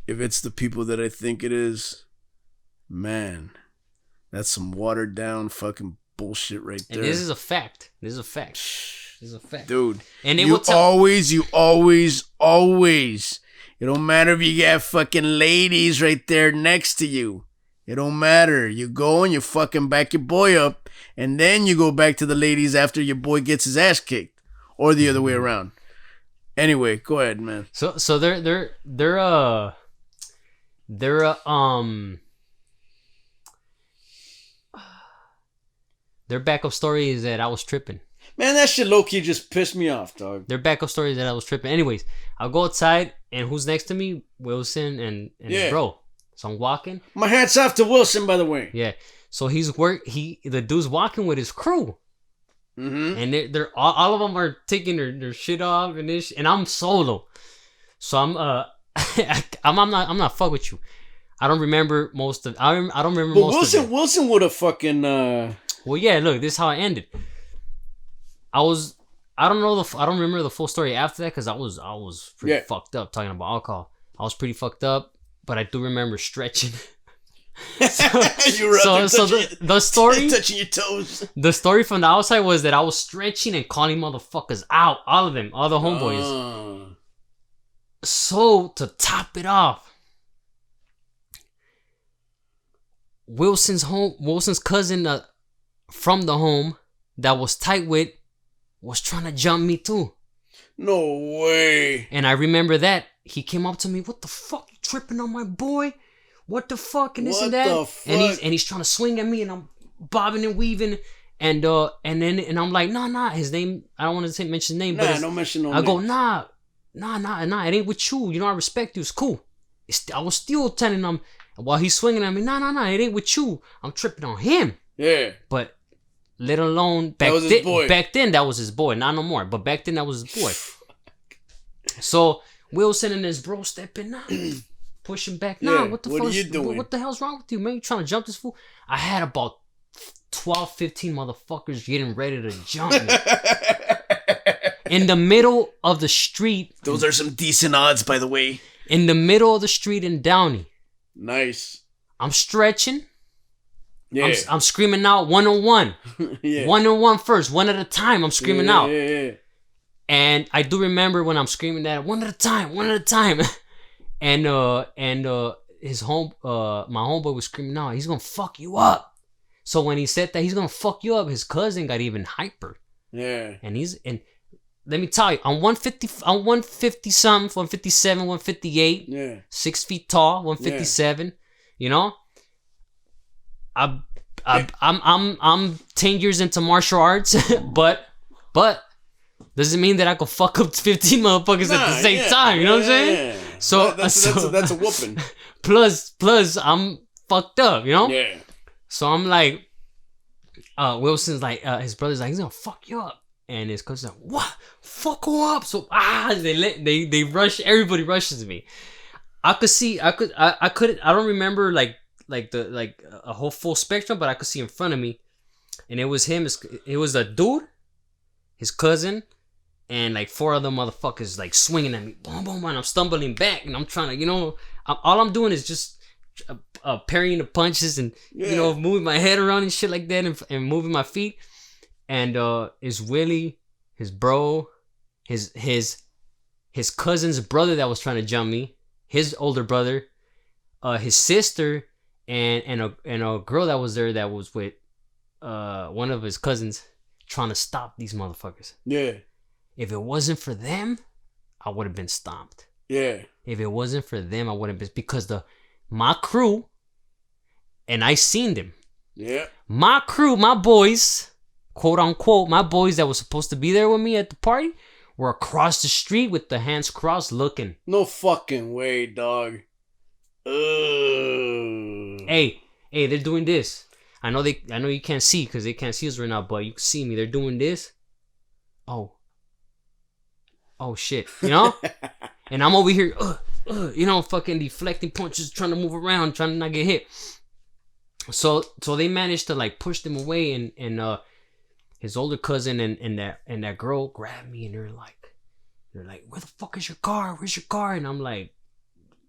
if it's the people that I think it is, man, that's some watered down fucking bullshit right there. and this is a fact. Dude. And they you will tell. always, it don't matter if you got fucking ladies right there next to you. It don't matter. You go and you fucking back your boy up, and then you go back to the ladies after your boy gets his ass kicked, or the other way around. Anyway, go ahead, man. So their backup story is that I was tripping. Man, that shit low-key just pissed me off, dog. Their backup story is that I was tripping. Anyways, I'll go outside, and who's next to me? Wilson and his bro. So I'm walking. My hat's off to Wilson, by the way. Yeah. So the dude's walking with his crew. Mm-hmm. And they're all of them are taking their shit off and this, and I'm solo. So I'm I'm not fuck with you. I don't remember most of. I don't remember But most of it. Wilson would have fucking. Well, yeah. Look, this is how it ended. I don't remember the full story after that because I was pretty fucked up talking about alcohol. I was pretty fucked up, but I do remember stretching. You were the story touching your toes. The story from the outside was that I was stretching and calling motherfuckers out, all of them, all the homeboys. So to top it off, Wilson's cousin from the home that was tight with was trying to jump me too. No way. And I remember that he came up to me, "What the fuck, you tripping on my boy? What the fuck?" And this and that. And he's trying to swing at me, and I'm bobbing and weaving, and I'm like, nah, his name, I don't want to mention his name, but don't mention no I go, names. nah, it ain't with you. You know, I respect you. It's cool. I was still telling him while he's swinging at me, nah, it ain't with you. I'm tripping on him. Yeah. But let alone back then that was his boy, not no more. But back then that was his boy. So Wilson and his bro stepping out. Pushing back. What the fuck? Are you doing? What the hell's wrong with you, man? You trying to jump this fool? I had about 12, 15 motherfuckers getting ready to jump me. In the middle of the street. Those are some decent odds, by the way. In the middle of the street in Downey. Nice. I'm stretching. Yeah. I'm screaming out 101. Yeah. 101 first. One at a time. I'm screaming out. Yeah. And I do remember when I'm screaming that one at a time. And his my homeboy was screaming out, "He's gonna fuck you up." So when he said that he's gonna fuck you up, his cousin got even hyper. Yeah. And let me tell you, I'm 150 something, 157, 158. Yeah. 6 feet tall, 157. You know, I'm 10 years into martial arts, but doesn't mean that I could fuck up 15 motherfuckers at the same time. You know what I'm saying? Yeah. So that's a whooping. Plus, I'm fucked up, you know? Yeah. So I'm like, Wilson's like, his brother's like, he's gonna fuck you up, and his cousin's like, what? Fuck who up? So they rush. Everybody rushes me. I don't remember like a whole full spectrum, but I could see in front of me, and it was him. It was a dude, his cousin, and like 4 other motherfuckers like swinging at me, boom, boom, and I'm stumbling back, and I'm trying to, all I'm doing is just parrying the punches and moving my head around and shit like that, and moving my feet. And it's Willie, his bro, his cousin's brother that was trying to jump me, his older brother, his sister, and a girl that was there that was with one of his cousins trying to stop these motherfuckers. Yeah. If it wasn't for them, I would have been stomped. Yeah. If it wasn't for them, I wouldn't be, because my crew, and I seen them. Yeah. My crew, my boys, quote unquote, my boys that were supposed to be there with me at the party were across the street with the hands crossed looking. No fucking way, dog. Ugh. Hey, they're doing this. I know you can't see because they can't see us right now, but you can see me. They're doing this. Oh shit, you know? And I'm over here, fucking deflecting punches, trying to move around, trying to not get hit. So they managed to like push them away, and his older cousin and that girl grabbed me, and they're like, where the fuck is your car? Where's your car? And I'm like,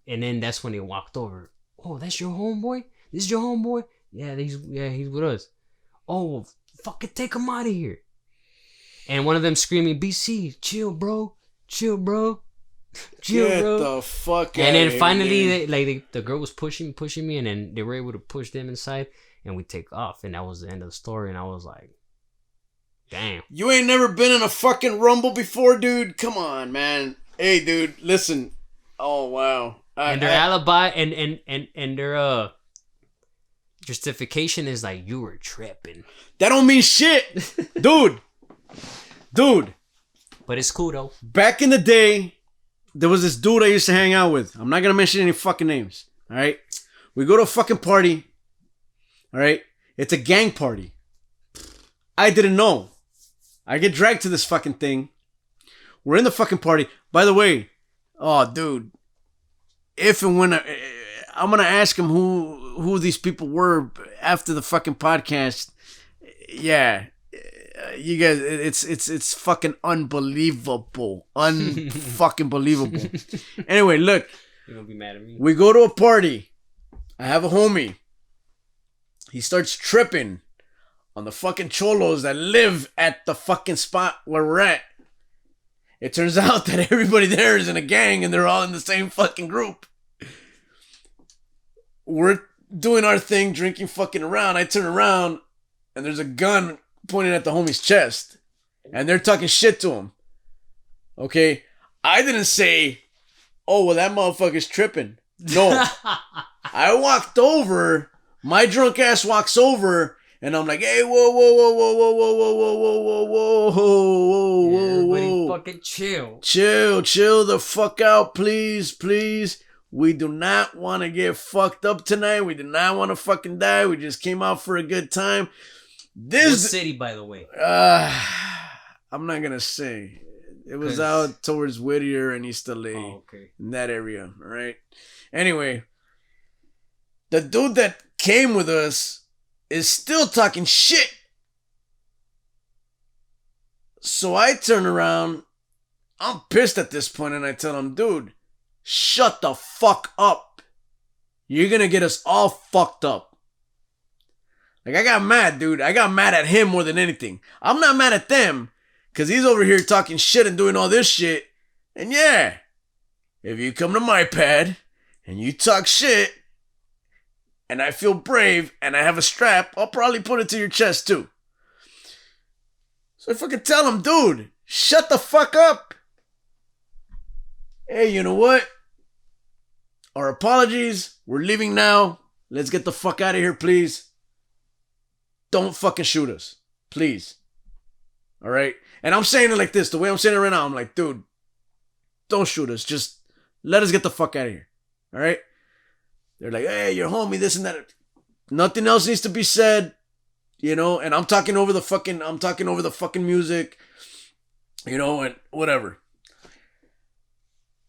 and then that's when they walked over. Oh, that's your homeboy? This is your homeboy? Yeah, he's with us. Oh, fucking take him out of here. And one of them screaming, BC, chill, bro. Chill, bro. Get bro. the fuck out. And then finally, the girl was pushing me, and then they were able to push them inside, and we take off, and that was the end of the story. And I was like, damn. You ain't never been in a fucking rumble before, dude? Come on, man. Hey, dude, listen. Oh, wow. And their alibi and their justification is like, you were tripping. That don't mean shit. Dude. But it's cool, though. Back in the day, there was this dude I used to hang out with. I'm not going to mention any fucking names. All right? We go to a fucking party. All right? It's a gang party. I didn't know. I get dragged to this fucking thing. We're in the fucking party. By the way, oh, dude. If and when I'm going to ask him who these people were after the fucking podcast. Yeah. You guys, it's fucking unbelievable. Unfucking believable. Anyway, look. You're gonna be mad at me. We go to a party. I have a homie. He starts tripping on the fucking cholos that live at the fucking spot where we're at. It turns out that everybody there is in a gang and they're all in the same fucking group. We're doing our thing, drinking fucking around. I turn around and there's a gun pointing at the homie's chest, and they're talking shit to him. Okay, I didn't say, oh, well, that motherfucker's tripping. No. I walked over, my drunk ass walks over, and I'm like, hey, whoa, whoa, whoa, whoa, whoa, whoa, whoa, whoa, whoa, whoa, whoa, whoa, everybody fucking chill. Chill the fuck out, please. We do not want to get fucked up tonight. We do not want to fucking die. We just came out for a good time. What city, by the way? I'm not gonna say. It was out towards Whittier and East LA. Oh, okay. In that area, all right? Anyway, the dude that came with us is still talking shit. So I turn around. I'm pissed at this point, and I tell him, dude, shut the fuck up. You're gonna get us all fucked up. Like, I got mad, dude. I got mad at him more than anything. I'm not mad at them, because he's over here talking shit and doing all this shit. And yeah, if you come to my pad and you talk shit, and I feel brave and I have a strap, I'll probably put it to your chest too. So I fucking tell him, dude, shut the fuck up. Hey, you know what? Our apologies. We're leaving now. Let's get the fuck out of here, please. Don't fucking shoot us. Please. All right? And I'm saying it like this. The way I'm saying it right now, I'm like, dude, don't shoot us. Just let us get the fuck out of here. All right? They're like, hey, you're homie, this and that. Nothing else needs to be said. You know? And I'm talking over the fucking music. You know, and whatever.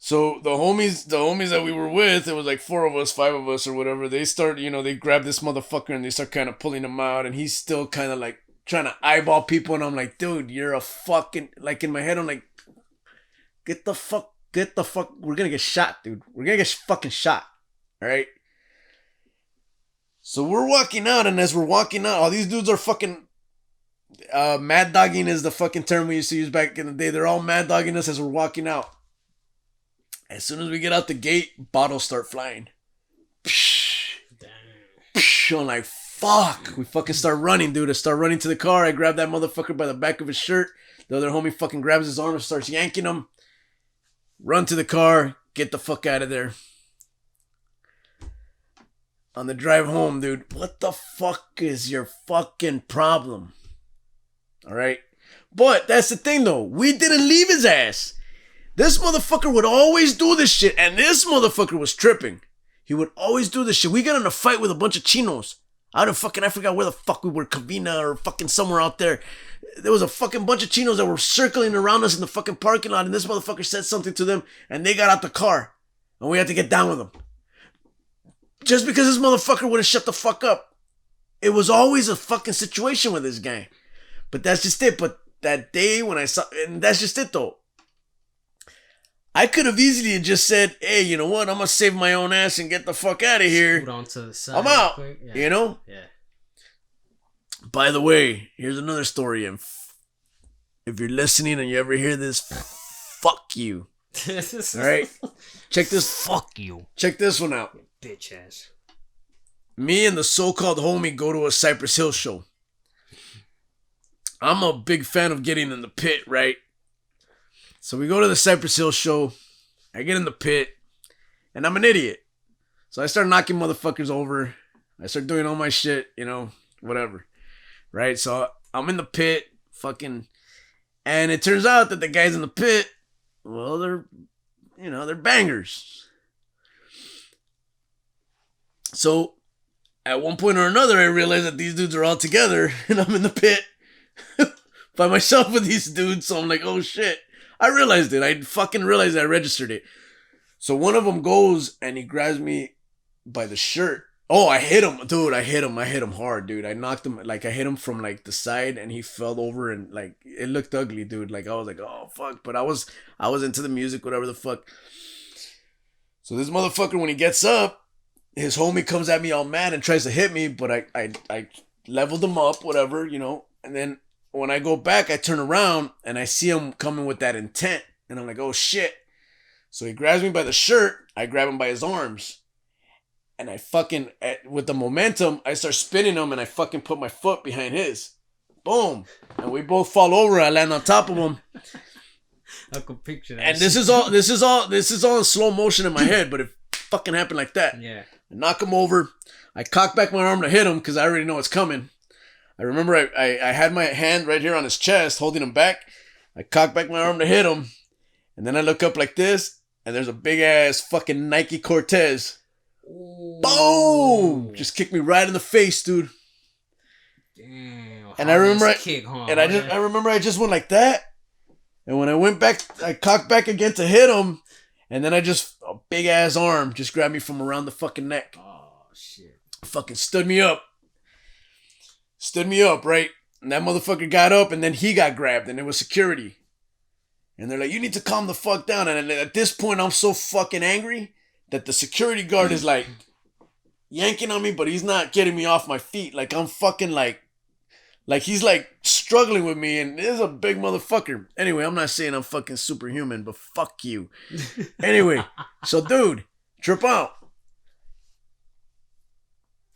So the homies that we were with, it was like 4 of us, 5 of us or whatever. They start, they grab this motherfucker and they start kind of pulling him out, and he's still kind of like trying to eyeball people, and I'm like, dude, you're a fucking, like in my head, I'm like, get the fuck, we're gonna get shot, dude. We're gonna get fucking shot. All right. So we're walking out, and as we're walking out, all these dudes are fucking mad dogging is the fucking term we used to use back in the day. They're all mad dogging us as we're walking out. As soon as we get out the gate, bottles start flying. I'm like, fuck. We fucking start running, dude. I start running to the car. I grab that motherfucker by the back of his shirt. The other homie fucking grabs his arm and starts yanking him. Run to the car. Get the fuck out of there. On the drive home, dude, what the fuck is your fucking problem? Alright? But that's the thing, though. We didn't leave his ass. This motherfucker would always do this shit. And this motherfucker was tripping. He would always do this shit. We got in a fight with a bunch of chinos. I forgot where the fuck we were, Cavina or fucking somewhere out there. There was a fucking bunch of chinos that were circling around us in the fucking parking lot, and this motherfucker said something to them, and they got out the car, and we had to get down with them. Just because this motherfucker wouldn't shut the fuck up. It was always a fucking situation with this guy. But that's just it. But that day when I saw, and that's just it though. I could have easily just said, hey, you know what? I'm going to save my own ass and get the fuck out of here. Scoot onto the side I'm out. Yeah. You know? Yeah. By the way, here's another story. And if you're listening and you ever hear this, fuck you. All right? Check this. Fuck you. Check this one out. Bitch ass. Me and the so-called homie go to a Cypress Hill show. I'm a big fan of getting in the pit, right? So we go to the Cypress Hill show. I get in the pit. And I'm an idiot. So I start knocking motherfuckers over. I start doing all my shit, you know, whatever. Right? So I'm in the pit, fucking. And it turns out that the guys in the pit, well, they're bangers. So at one point or another, I realized that these dudes are all together. And I'm in the pit by myself with these dudes. So I'm like, oh shit. I realized it. I fucking realized I registered it. So one of them goes and he grabs me by the shirt. Oh, I hit him. Dude, I hit him hard, dude. I knocked him, like I hit him from like the side and he fell over and like it looked ugly, dude. Like I was like, oh fuck. But I was into the music, whatever the fuck. So this motherfucker, when he gets up, his homie comes at me all mad and tries to hit me, but I leveled him up, whatever, you know. And then when I go back, I turn around and I see him coming with that intent. And I'm like, oh shit. So he grabs me by the shirt. I grab him by his arms. And I fucking, with the momentum, I start spinning him and I fucking put my foot behind his. Boom. And we both fall over. I land on top of him. I can picture that. And this is all in slow motion in my head, but it fucking happened like that. Yeah. I knock him over. I cock back my arm to hit him because I already know it's coming. I remember I had my hand right here on his chest, holding him back. I cock back my arm to hit him. And then I look up like this, and there's a big ass fucking Nike Cortez. Ooh. Boom! Just kicked me right in the face, dude. Damn. And I remember I remember I just went like that. And when I went back, I cocked back again to hit him. And then a big ass arm just grabbed me from around the fucking neck. Oh, shit. Fucking stood me up, right? And that motherfucker got up and then he got grabbed and it was security. And they're like, you need to calm the fuck down. And at this point, I'm so fucking angry that the security guard is like yanking on me, but he's not getting me off my feet. Like I'm fucking like he's like struggling with me and this is a big motherfucker. Anyway, I'm not saying I'm fucking superhuman, but fuck you. Anyway, so dude, trip out.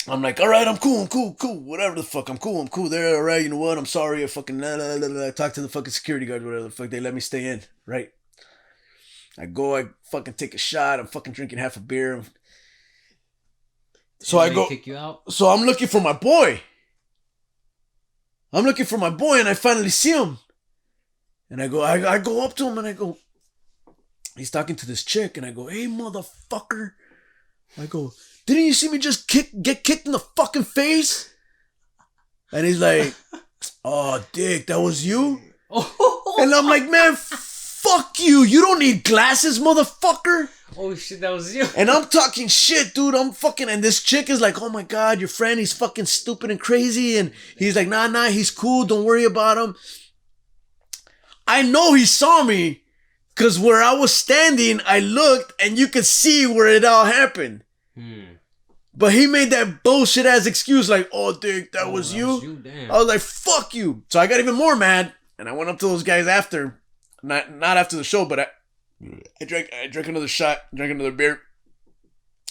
I'm like, all right, I'm cool. Whatever the fuck, I'm cool. There, all right, you know what? I'm sorry. I fucking talk to the fucking security guard, whatever the fuck. They let me stay in, right? I fucking take a shot. I'm fucking drinking half a beer. So I go. Kick you out? So I'm looking for my boy. And I finally see him. And I go up to him and I go, he's talking to this chick, and I go, hey, motherfucker. I go, didn't you see me just get kicked in the fucking face? And he's like, oh, dick, that was you? And I'm like, man, fuck you. You don't need glasses, motherfucker. Oh, shit, that was you. And I'm talking shit, dude. And this chick is like, oh my God, your friend, he's fucking stupid and crazy. And he's like, nah, he's cool. Don't worry about him. I know he saw me because where I was standing, I looked and you could see where it all happened. But he made that bullshit ass excuse like, oh, dick, that was you? Damn. I was like, fuck you. So I got even more mad. And I went up to those guys after, not after the show, but I drank another shot, drank another beer.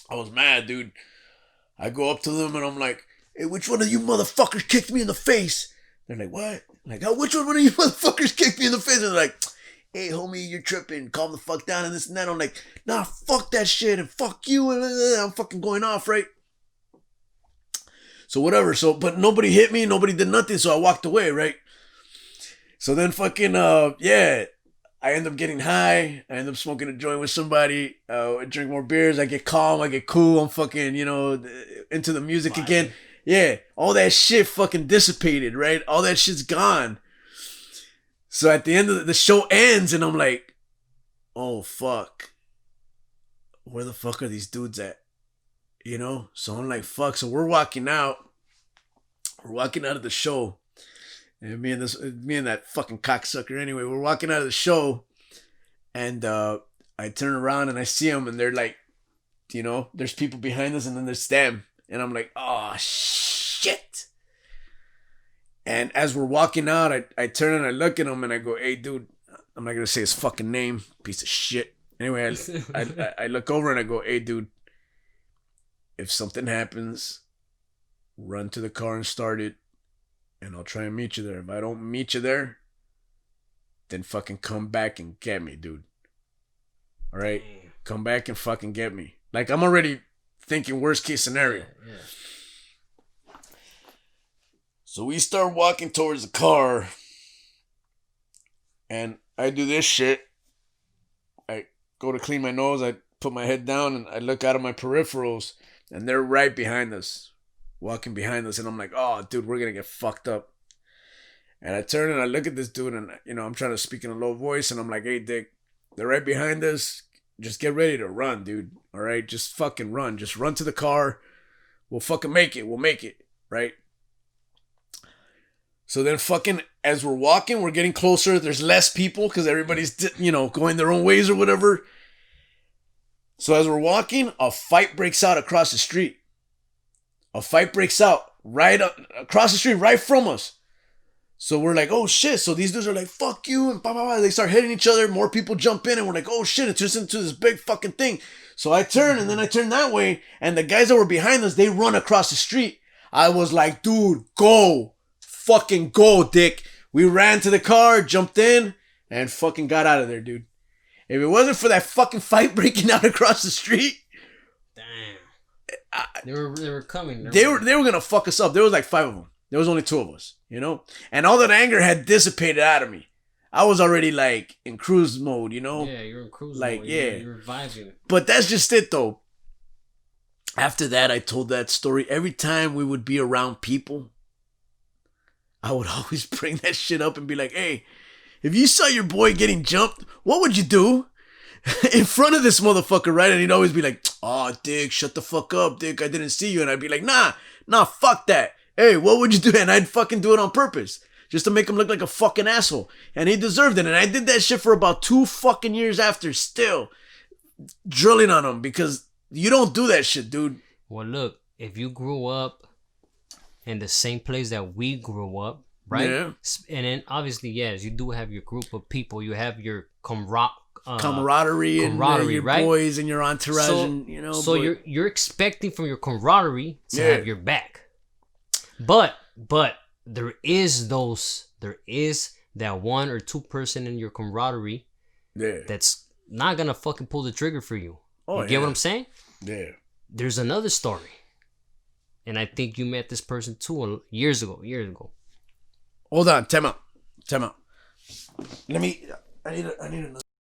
I was mad, dude. I go up to them and I'm like, hey, which one of you motherfuckers kicked me in the face? They're like, what? I'm like, oh, which one of you motherfuckers kicked me in the face? And they're like, hey, homie, you're tripping. Calm the fuck down and this and that. I'm like, nah, fuck that shit and fuck you. And I'm fucking going off, right? So whatever. So, but nobody hit me. Nobody did nothing. So I walked away, right? So then fucking, yeah. I end up getting high. I end up smoking a joint with somebody. I drink more beers. I get calm. I get cool. I'm fucking, into the music again. Yeah. All that shit fucking dissipated, right? All that shit's gone. So at the end of the show ends and I'm like, oh, fuck. Where the fuck are these dudes at? So I'm like, fuck. So we're walking out. We're walking out of the show. And me and that fucking cocksucker anyway, we're walking out of the show and I turn around and I see them and they're like, there's people behind us and then there's them. And I'm like, oh, shit. And as we're walking out, I turn and I look at him and I go, hey, dude, I'm not going to say his fucking name, piece of shit. Anyway, I look over and I go, hey, dude, if something happens, run to the car and start it. And I'll try and meet you there. If I don't meet you there, then fucking come back and get me, dude. All right? Come back and fucking get me. Like, I'm already thinking worst case scenario. Yeah. So we start walking towards the car. And I do this shit. I go to clean my nose. I put my head down and I look out of my peripherals. And they're right behind us. Walking behind us, and I'm like, oh, dude, we're gonna get fucked up. And I turn and I look at this dude, and I'm trying to speak in a low voice, and I'm like, hey, Dick, they're right behind us. Just get ready to run, dude. All right, just fucking run. Just run to the car. We'll fucking make it. We'll make it, right? So then, fucking, as we're walking, we're getting closer. There's less people because everybody's, going their own ways or whatever. So as we're walking, a fight breaks out across the street. A fight breaks out right across the street, right from us. So we're like, oh shit. So these dudes are like, fuck you. And blah, blah, blah. They start hitting each other. More people jump in and we're like, oh shit. It turns into this big fucking thing. So I turn and then I turn that way. And the guys that were behind us, they run across the street. I was like, dude, go. Fucking go, Dick. We ran to the car, jumped in, and fucking got out of there, dude. If it wasn't for that fucking fight breaking out across the street. They were coming. They were gonna fuck us up. There was like 5 of them. There was only 2 of us, and all that anger had dissipated out of me. I was already like in cruise mode, Yeah, you're in cruise mode. Yeah, you're vibing. But that's just it, though. After that, I told that story every time we would be around people. I would always bring that shit up and be like, "Hey, if you saw your boy getting jumped, what would you do?" In front of this motherfucker, right? And he'd always be like, oh, Dick, shut the fuck up, Dick. I didn't see you. And I'd be like, nah, fuck that. Hey, what would you do? And I'd fucking do it on purpose. Just to make him look like a fucking asshole. And he deserved it. And I did that shit for about 2 fucking years after, still drilling on him. Because you don't do that shit, dude. Well, look, if you grew up in the same place that we grew up, right? Yeah. And then obviously, yes, you do have your group of people. You have your camaraderie and your right? boys and your entourage, So you're expecting from your camaraderie to have your back, but there is that 1 or 2 person in your camaraderie that's not gonna fucking pull the trigger for you. You get what I'm saying? Yeah. There's another story, and I think you met this person too years ago. Hold on, time out. I need another.